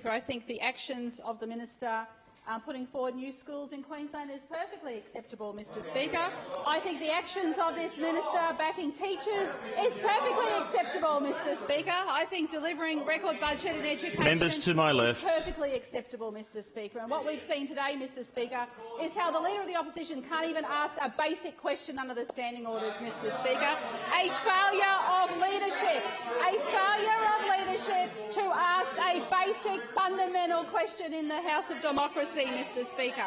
I think the actions of the minister putting forward new schools in Queensland is perfectly acceptable, Mr Speaker. I think the actions of this minister backing teachers is perfectly acceptable, Mr Speaker. I think delivering record budget in education Members to my left. is perfectly acceptable, Mr Speaker. And what we've seen today, Mr Speaker, is how the Leader of the Opposition can't even ask a basic question under the standing orders, Mr Speaker. A failure of leadership, to ask a basic fundamental question in the House of Democracy, Mr Speaker.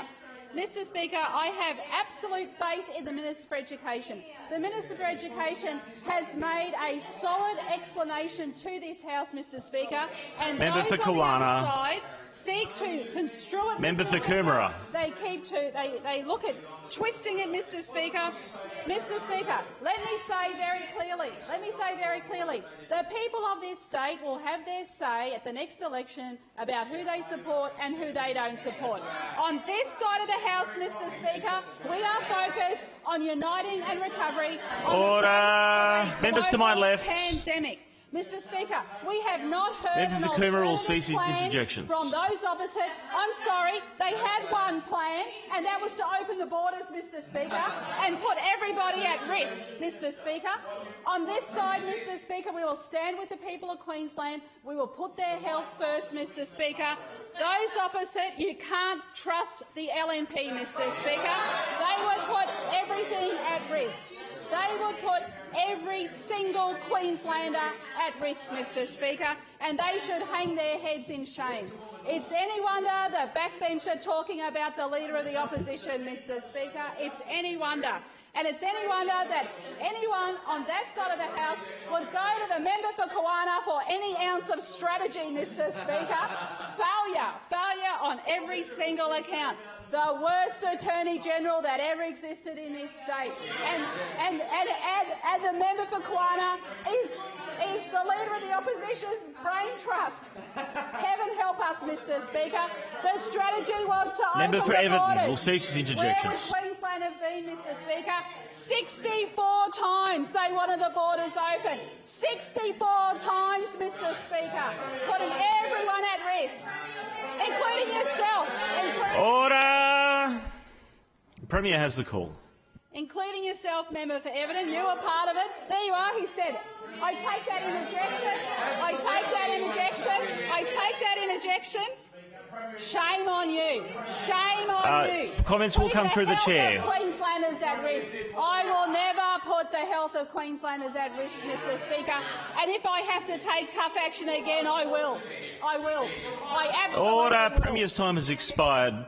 Mr Speaker, I have absolute faith in the Minister for Education. The Minister for Education has made a solid explanation to this House, Mr Speaker, and Member those for on the Kawana. other side seek to construe it. Member Mr. for Coomera. They look at twisting it, Mr Speaker. Mr Speaker, let me say very clearly, the people of this state will have their say at the next election about who they support and who they don't support. On this side of the House, Mr Speaker, we are focused on uniting and recovery. Order. Members to my left. Pandemic. Mr Speaker, we have not heard Member an for Coomera will alternative cease his plan interjections. from those opposite. I'm sorry, they had one plan, and that was to open the borders, Mr Speaker, and put everybody at risk, Mr Speaker. On this side, Mr Speaker, we will stand with the people of Queensland. We will put their health first, Mr Speaker. Those opposite, you can't trust the LNP, Mr Speaker. They would put everything at risk. They would put every single Queenslander at risk, Mr Speaker, and they should hang their heads in shame. It's any wonder the backbencher talking about the Leader of the Opposition, Mr Speaker. It's any wonder. And it's any wonder that anyone on that side of the House would go to the member for Kawana for any ounce of strategy, Mr Speaker. Failure on every single account. The worst Attorney-General that ever existed in this state. And the member for Kawana is the Leader of the Opposition's brain trust. Heaven help us, Mr Speaker. The strategy was to Member open for the Everton borders. will cease his interjections. Where would Queensland have been, Mr Speaker? 64 times they wanted the borders open. 64 times, Mr Speaker, putting everyone at risk, including yourself. Order. The Premier has the call. Including yourself, Member for Everton. You were part of it. There you are. He said, I take that interjection. Shame on you. Shame on you. Comments will come through the chair. Queenslanders at risk. I will never put the health of Queenslanders at risk, Mr Speaker. And if I have to take tough action again, I will. I absolutely Order. will. Premier's time has expired.